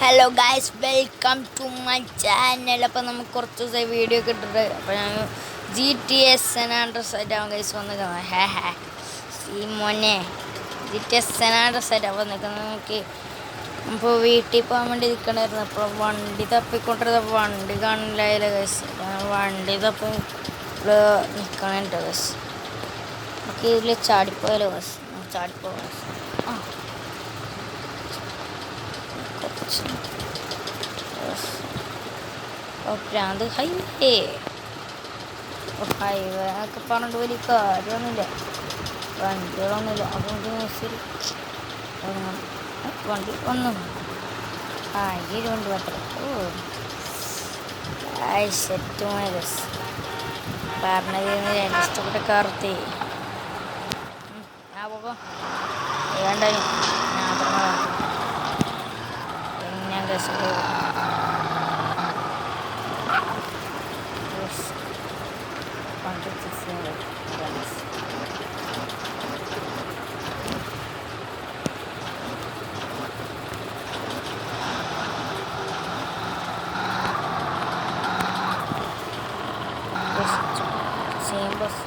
Hello guys, welcome to my channel. അപ്പോൾ നമുക്ക് കുറച്ച് ദിവസമായി വീഡിയോ ഒക്കെ ഇട്ടിട്ട് അപ്പോൾ ഞാൻ GTA San Andreas ആയിട്ടാണ് ഗൈസ് വന്നിരിക്കുന്നത്. ഈ മോനെ GTA San Andreas ആയിട്ടാണ് വന്നിരിക്കുന്നത്. നമുക്ക് ഇപ്പോൾ വീട്ടിൽ പോകാൻ വേണ്ടി നിൽക്കണമായിരുന്നു. അപ്പോൾ വണ്ടി തപ്പിക്കൊണ്ടിരുന്ന വണ്ടി കാണില്ലായില്ല ഗൈസ്. വണ്ടി തപ്പി നിൽക്കണുണ്ട് ഗൈസ്. നമുക്ക് ഇതിൽ ചാടിപ്പോയാലോ ഗൈസ്? ചാടിപ്പോകാം ഗൈസ്. പ്രാന്ത് ഹൈവേ ഒക്കെ പറഞ്ഞിട്ട് വലിയ കാര്യമൊന്നുമില്ല, വണ്ടികളൊന്നുമില്ല. അപ്പം ശരി വണ്ടി വന്നു ഈ വണ്ടി മാത്രം. സെറ്റ് മൈലസ് പറഞ്ഞത് ഇഷ്ടപ്പെട്ട കാർത്തി ഞാൻ പോകാം വേണ്ട ഞാൻ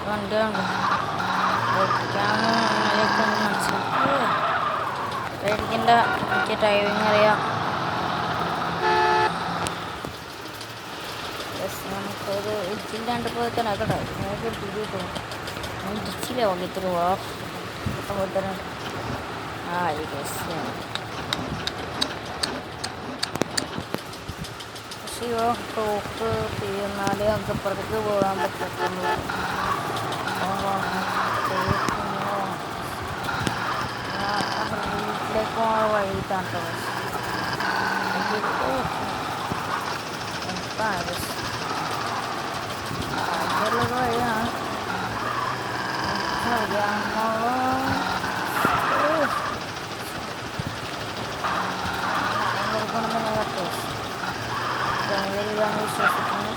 വണ്ടിയാണ് പേടിക്കണ്ട, എനിക്ക് ഡ്രൈവിങ് അറിയാം. നമുക്കൊരു ഇച്ചില്ലാണ്ട് പോയി തന്നെ കേട്ടോ. നമുക്ക് തിരികെ ഇച്ചില്ല വന്നിട്ട് പോകാൻ ടോക്ക് തീർന്നാലേ നമുക്ക് പുറത്തേക്ക് പോകാൻ പറ്റത്തുള്ളൂ. വീട്ടിലേക്ക് പോകാൻ വഴി കാണട്ടോ. വഴിയാണ് വിശ്വസിക്കുന്നു.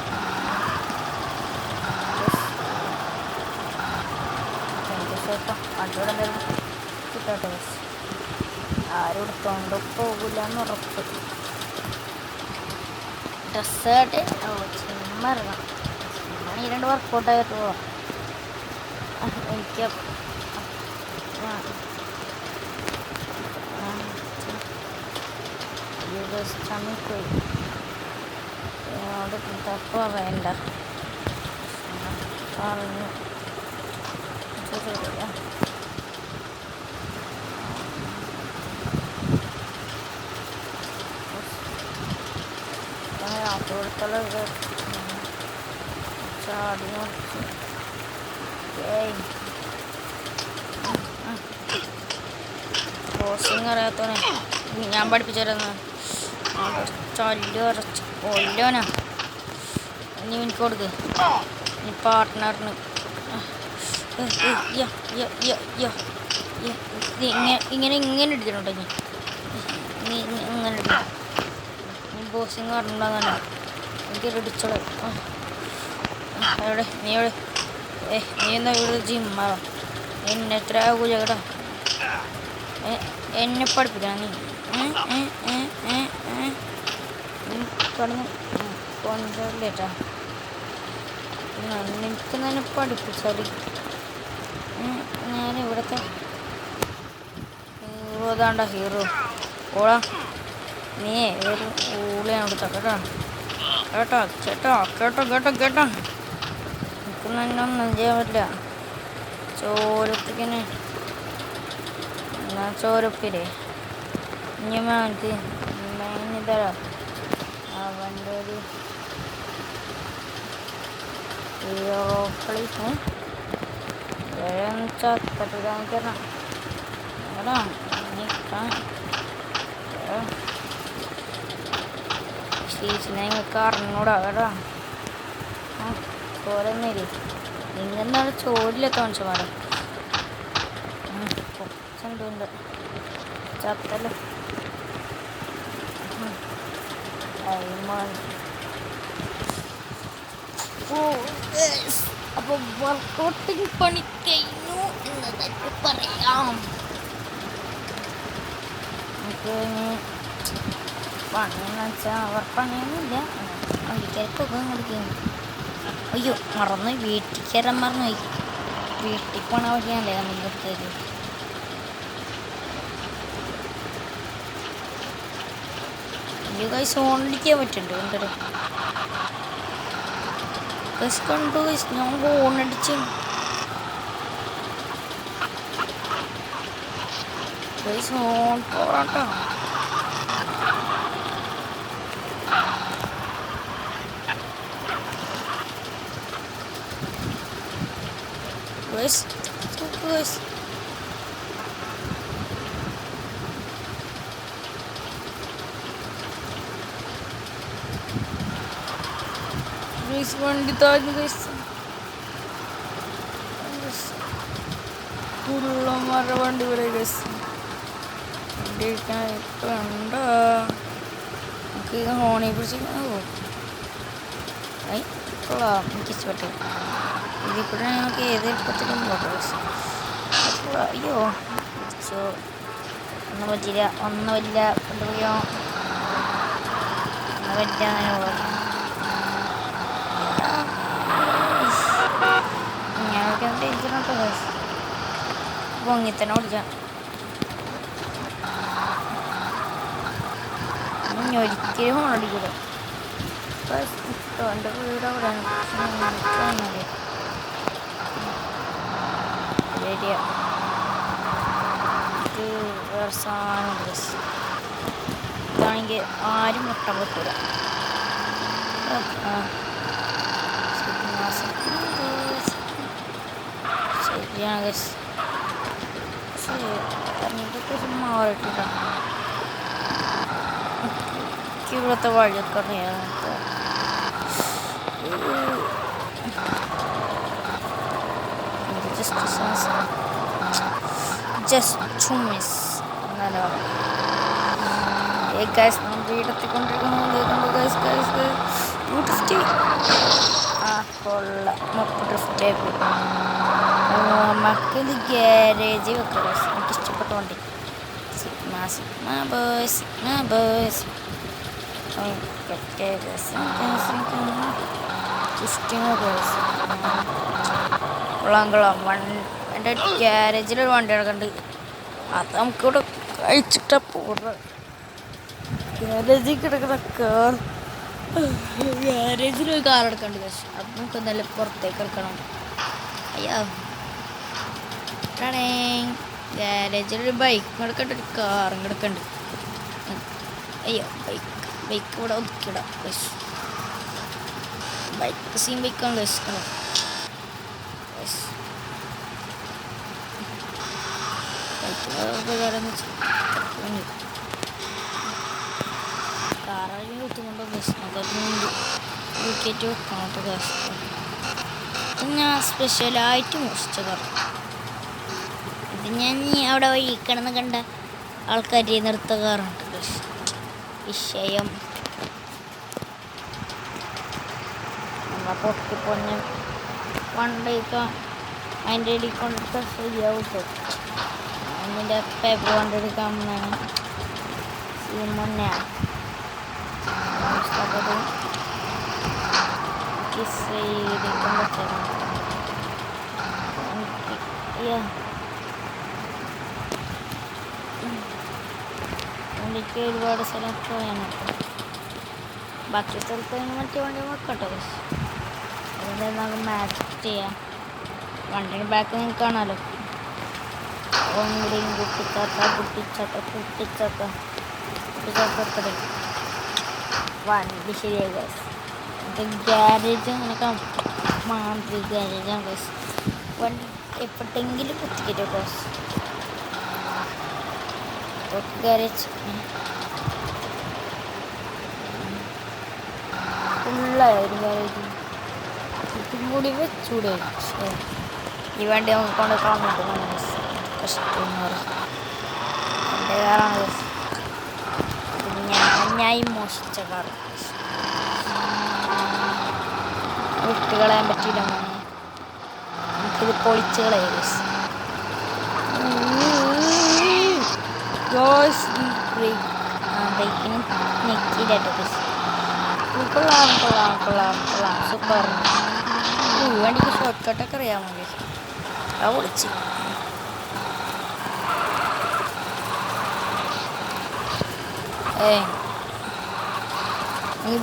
വണ്ടിയുടെ എന്തെങ്കിലും കിട്ടട്ടെ. ആരും എടുത്തോണ്ട് പോകില്ല എന്ന് ഉറപ്പ്. ഡെസേർട്ട് ചുമ്മാറണം. ഈ 2 വർക്കൗട്ടായിട്ട് പോവാം. എനിക്ക് ചമ്മിപ്പോയി തപ്പ വേണ്ട പറഞ്ഞു. അപ്പോഴത്തുള്ള ചാടി മറിച്ച് ക്രോസിങ് അറിയാത്തവനെ ഞാൻ പഠിപ്പിച്ചിരുന്നു. ചൊല്ലറച്ച് കൊല്ലോനാ. ഇനി എനിക്ക് കൊടുക്ക്, ഇനി പാർട്ട്ണറിന്. ഇങ്ങനെ ഇടിച്ചിട്ടുണ്ടോ? നീ ഇങ്ങനെ ഇടിക്കണം. നീ ബോസിങ് പറഞ്ഞിട്ടുണ്ടാകുന്ന എനിക്ക് ഇടിച്ചോളൂ. എവിടെ നീ എവിടെ? നീ എന്താ ഇവിടെ ജിമ്മാവാ? എന്നെ എത്ര ആകൂല കേട്ടോ. എന്നെ പഠിപ്പിക്കണം നീ. കടന്ന് കൊണ്ടല്ലേട്ടാ. എനിക്ക് തന്നെ പഠിപ്പിച്ചാൽ ഞാൻ ഇവിടുത്തെ ഹീറോ അതാണ്ട ഹീറോ. ഓളാ നീ ഒരു ഊളിയാണ് കൊടുത്ത കേട്ടോ. കേട്ടോ കേട്ടോ കേട്ടോ കേട്ടോ കേട്ടോ. എനിക്ക് തന്നെ ഒന്നും ചെയ്യാൻ പറ്റില്ല. ചോരത്തിക്കനെ എന്നാ ചോരപ്പില്ലേ ഇനി എനിക്ക് മെയിൻ തരാം. അവൻ്റെ ഒരു ഹീറോക്കളി ചത്തട്ടിടാൻ കേട്ടോ. കേട്ടോ സ്റ്റീച്ചിനെ നിങ്ങൾക്ക് അറിഞ്ഞൂടാ കേട്ടോ. ചോരന്നേരി നിങ്ങെന്താണ് ചോരിലെത്താൻ മനുഷ്യന്മാരെ കുറച്ചുണ്ട് ചത്തല്ലോ. അപ്പോൾ വർക്കൗട്ടിങ് പണി കഴിഞ്ഞു എന്നതൊക്കെ പറയാം. നമുക്ക് പണിയെന്ന് വെച്ചാൽ അവർ പണിയൊന്നുമില്ല, വണ്ടിക്കാർക്കൊക്കെ കൊടുക്കുന്നു. അയ്യോ മറന്നു, വീട്ടിൽ കയറാൻ മറന്നുപോയി. വീട്ടിൽ പോണ വഴിയാണല്ലേ നമുക്ക് എടുത്തത്. അയ്യോ ഗൈസ് ഹോണടിക്കാൻ പറ്റുന്നുണ്ട്, കണ്ടോ ഗൈസ്, കണ്ടു ഗൈസ് ഞാൻ ഹോണടിച്ചു. ഗൈസ് ഹോൺ പോറാട്ടോ. Guys, guys. Guys, വണ്ടി താഴ്ന്നു ഗൈസ്. പുള്ളമാര വണ്ടി പോലെ ഗൈസ്. വണ്ടി ഇരിക്കാൻ ഇപ്പം ഉണ്ടോ? നമുക്ക് ഇത് ഹോണി പിടിച്ചിരിക്കാൻ പോകും. കൊള്ളാം, എനിക്ക് ഇഷ്ടപ്പെട്ടു. ഇതിപ്പോഴും നമുക്ക് ഏത് എളുപ്പത്തിലും പോകാം. അയ്യോ സോ ഒന്നും പറ്റില്ല, ഒന്നും വരില്ല, കൊണ്ടുപോയോ ഒന്നും പറ്റില്ല. അങ്ങനെ പോകാം. ഞാനൊക്കെ ടേൻഷനോട്ടോ പൊങ്ങി തന്നെ ഓടിക്കാം. ഇനി ഒരിക്കലും ഫോൺ അടിക്കില്ല. എൻ്റെ വീട് അവിടെയാണ്. ശരിയാ, ഇത് വേറെ സാധനം ഡ്രസ് ഇതാണെങ്കിൽ ആരും മുട്ടാൻ പറ്റൂല. ശരിയാണ് ഗസ്. ഇതൊക്കെ മാറിയിട്ടിട്ടാണ് ഇവിടുത്തെ വഴിയൊക്കെ അറിയാം. ജസ്റ്റ് മിസ് എന്നാലോ വീടെത്തിക്കൊണ്ടിരിക്കുന്നു. കൊള്ള ഡ്രിഫ്റ്റ് മക്കള് ഗ്യാരേജ് വെക്കുക. എനിക്ക് ഇഷ്ടപ്പെട്ട വണ്ടി സിഗ്മ ബോയ്സ് എൻ്റെ ഗ്യാരേജിലൊരു വണ്ടി കിടക്കുന്നുണ്ട്. അത് നമുക്കിവിടെ കഴിച്ചിട്ടാ പോടുക. ഗ്യാരേജിൽ കിടക്കുന്ന കാർ, ഗ്യാരേജിലൊരു കാർ എടുക്കണ്ട്. പക്ഷെ അത് നമുക്ക് എന്തായാലും പുറത്തേക്ക് എടുക്കണം. അയ്യോ ഗ്യാരേജിലൊരു ബൈക്ക് കിടക്കണ്ട, ഒരു കാറും കിടക്കണ്ട്. അയ്യോ ബൈക്ക് ഇവിടെ ഒതുക്കിടാം. ബൈക്ക് സീൻ ബൈക്കാണ് കഴിക്കണം. കാറാണെങ്കിൽ കുത്തുകൊണ്ടോ വിക്കറ്റ് വെക്കാത്ത കാശ്. ഞാൻ സ്പെഷ്യലായിട്ട് മോഷിച്ച കാർ. ഇത് ഞാൻ അവിടെ വഴി കിടന്ന് കണ്ട ആൾക്കാർ നിർത്ത കാറുണ്ട്. വിഷയം നമ്മളെ പൊട്ടിപ്പൊന്നെ കൊണ്ടേക്കാം. അതിൻ്റെ ഇടയിൽ കൊണ്ടിട്ട് ശരിയാവും. അതിൻ്റെ പേപ്പർ കൊണ്ടെടുക്കാൻ മുന്നേ വണ്ടിക്ക് ഒരുപാട് സ്ഥലം പോയാണ്. ബാക്കി സ്ഥലത്ത് മറ്റേ വണ്ടി നോക്കട്ടെ. അതുകൊണ്ട് നമുക്ക് മാച്ച് ചെയ്യാം. വണ്ടിയുടെ ബാക്ക് നിങ്ങൾക്ക് കാണാമല്ലോ. ഒന്നുകൂടെയും കുട്ടിച്ചാത്ത വണ്ടി ശരിയായി ഗൈസ്. ഇത് ഗ്യാരേജ് അങ്ങനെയൊക്കെ മാന്ത്രി ഗ്യാരേജാണ് ഗൈസ്. വണ്ടി എപ്പോഴെങ്കിലും കുത്തിക്കറ്റോ ഗൈസ്. ഗ്യാരേജ് ഫുള്ളായൊരു ഗ്യാരേജ്. ഇതും കൂടി വെച്ചൂടെ? ഈ വണ്ടി നമുക്ക് കൊണ്ട് കാണുന്നുണ്ട്. കഷ്ടം എൻ്റെ കാറാണ്. ഞാൻ മോഷിച്ച കാർ വിട്ട് കളയാൻ പറ്റില്ല. നമുക്കിത് പൊളിച്ച് കളയാം. ബൈക്കിന് ഞെക്കിയിട്ടോ കൊള്ളാം കൊള്ളാം കൊള്ളാം കൊള്ളാം സൂപ്പർ. വണ്ടിക്ക് ഷോർട്ട് കട്ടൊക്കെ അറിയാമോ ഗൈസ്? ആ പൊളിച്ച്.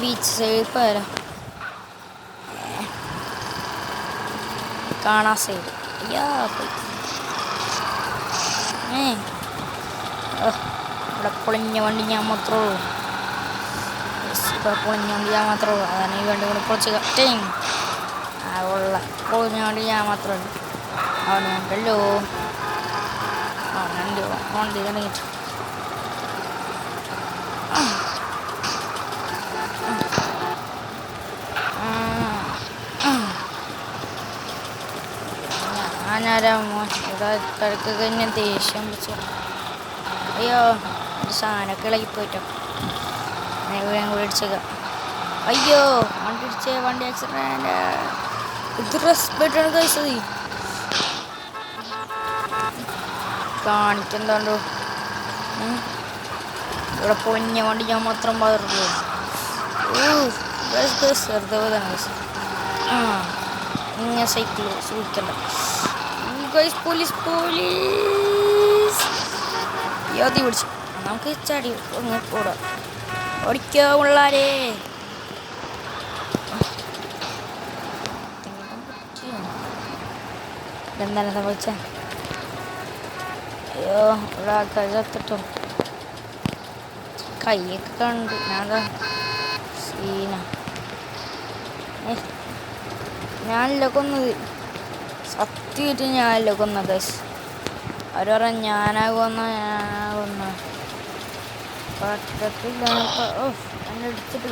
ബീച്ച് സൈഡ് പോയാലോ? കാണാ സൈഡ് അയ്യാ പോയി. ഇവിടെ പൊളിഞ്ഞ വണ്ടി ഞാൻ മാത്രമേ ഉള്ളൂ. ഇവിടെ പൊളിഞ്ഞ വണ്ടി ഞാൻ മാത്രമേ ഉള്ളൂ. അതാണ് ഈ വണ്ടി കൂടെ പൊളിച്ച് കട്ടേം ഉള്ള പൊളിഞ്ഞ വണ്ടി ഞാൻ മാത്രമേ ഉള്ളൂ. അവനുണ്ടല്ലോ അവനുണ്ട് വണ്ടി തുടങ്ങിയിട്ട്. ഞാനാരാമോ ഇവിടെ തിരക്ക് കഴിഞ്ഞ ദേഷ്യം പിടിച്ചു. അയ്യോ ഒരു സാധനമൊക്കെ ഇളകി പോയിട്ടോ. ഞാൻ കൂടെ ഇടിച്ചേക്കാം. അയ്യോ വണ്ടി ഇടിച്ചേ, വണ്ടി ആക്സിഡന്റ്. ഇത് റെസ്പെക്റ്റാണ് കഴിച്ചത്. കാണിക്കെന്താണ്ടോ ഇവിടെ പൊളിഞ്ഞ വണ്ടി ഞാൻ മാത്രം പാടുള്ളൂ. വെറുതെ ഇങ്ങനെ സൈക്കിൾ സൂക്ഷിക്കണ്ട. പോലീസ് പോലീസ് യാതി പിടിച്ചു. നമുക്ക് ചാടി കൂടാ ഓടിക്കോ പിള്ളാരേ. എന്താണ് സംഭവിച്ച? അയ്യോ ഇവിടെ ആൾക്കാർ ചത്തിട്ടോ. കൈയൊക്കെ കണ്ട് ഞാനതാ സീന. ഞാനല്ല കൊന്നത്, സത്യമായിട്ട് ഞാനല്ല കൊന്നത്. അവർ പറഞ്ഞ ഞാനാ കൊന്ന പറ്റത്തില്ല. എന്നെ അടിച്ചിട്ട്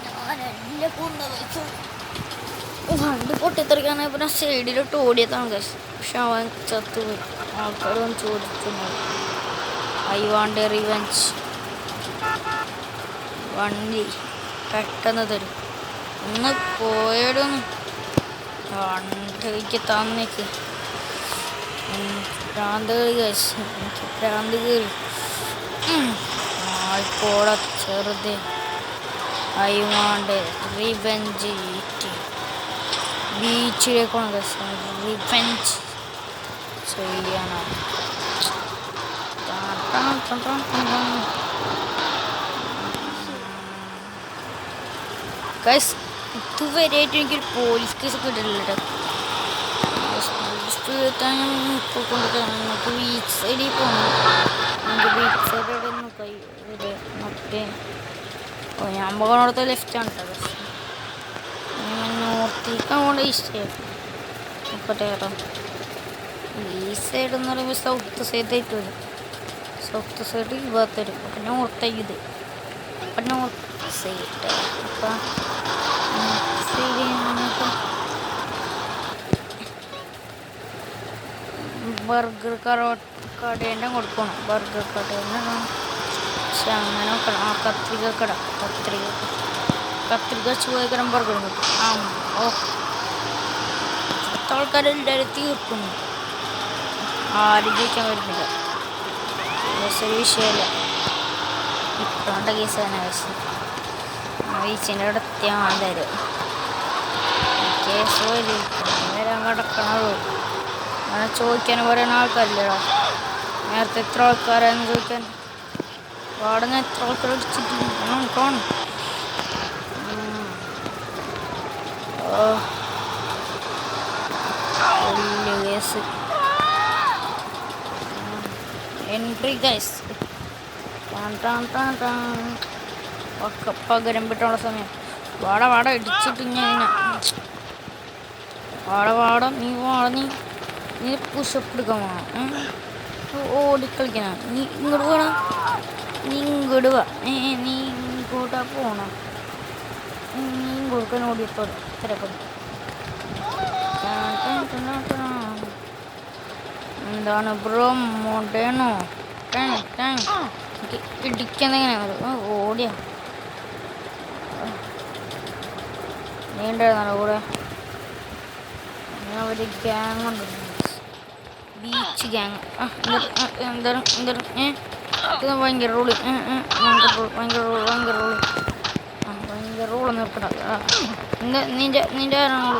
ഞാനെന്നെ കൊന്നത്. വണ്ടി പൊട്ടിത്തെറിക്കാനായി പിന്നെ സൈഡിലോട്ട് ഓടിയതാണ് ഗൈസ്. പക്ഷെ അവൻ ചത്തുപോയി. ആൾക്കാരും ചോദിക്കുന്നത് ഐ വാണ്ട് എ റിവെഞ്ച്. വണ്ടി പെട്ടെന്ന് തരും. ഒന്ന് പോയടൊന്ന് വണ്ടിക്ക് തന്നേക്ക്. ഭ്രാന്ത് കയറി ഗൈസ്, എനിക്ക് ഭ്രാന്ത് കയറി. ആൾക്കോട ചെറുത് ഐ വാണ്ട് റിവെഞ്ച്. ബീച്ചിലേക്കാണ് ഗൈസ് റിവെഞ്ച് ചെയ്യണം. ഗൈസ് ഇതുവരെയായിട്ട് എനിക്കൊരു പോലീസ് കേസ് കിട്ടില്ല കേട്ടോ. നമുക്ക് ബീച്ച് സൈഡിൽ പോകണം. നമുക്ക് ബീച്ച് സൈഡ് മറ്റേ ഞാൻ പോകണോടത്ത് ലെഫ്റ്റാണ് കേട്ടോ. നോർത്തേക്ക് അങ്ങോട്ട് ഇഷ്ടം നോക്കട്ടെ കേട്ടോ. ഈ സൈഡ് എന്ന് പറയുമ്പോൾ സൗത്ത് സൈഡായിട്ട് വരും. സൗത്ത് സൈഡ് ഈ ഭാഗത്ത് വരും. അപ്പം നോർത്തേക്ക് ഇത് അപ്പം നോർത്ത് സൈഡ്. അപ്പം ബർഗർ കടേൻ്റെ കൊടുക്കണം. ബർഗർ കടേൻ്റെ പക്ഷെ അങ്ങനെ നോക്കണം. ആ കത്രിക കട കത്രിക ചുവക്കരം ബർഗർ കിട്ടും. ഓ ആൾക്കാരെല്ലാവരും തീർക്കുന്നു. ആരും ജയിക്കാൻ വരുന്നില്ല. ഒരു വിഷയമല്ല. ഇപ്പോണ്ട കേസ് തന്നെ വീച്ചിൻ്റെ അവിടെ എത്തിയാൽ തരും. കേസ് വരാൻ കിടക്കണുള്ളൂ. അങ്ങനെ ചോദിക്കാൻ പറയുന്ന ആൾക്കാരില്ലടാ. നേരത്തെ എത്ര ആൾക്കാരാന്ന് ചോദിക്കാൻ. പാടുന്ന എത്ര ആൾക്കാർ അടിച്ചിട്ട് കാണും. വലിയ കേസ്. എൻട്രി ഗൈസ് ഒക്കെ പകരം പെട്ടുള്ള സമയം. വാട ഇടിച്ചിട്ട് ഞാൻ വാട നീ പുഷപ്പ് എടുക്കാൻ വേണം. ഓടിക്കളിക്കണ നീ ഇങ്ങോട്ട് പോകണം. നീ ഇങ്ങോട്ട് വാ. നീ ഇങ്ങോട്ടാ പോകണം. നീ ഇങ്ങോട്ട് ഓടിയത്തോടെ തിരക്കൊന്നും. എന്താണ് ബ്രോ മോഡേണോ? ഇടിക്കെന്തെങ്ങനെ ഓടിയ നീണ്ടായിരുന്നല്ലോ കൂടെ. ഒരു ഗ്യാങ് ഉണ്ട്. ബീച്ച് ഗ്യാങ് എന്താണ് ഇത് ഭയങ്കര റോള് ഭയങ്കര റോള് നിർത്തണം നിന്റെ ആരാണ്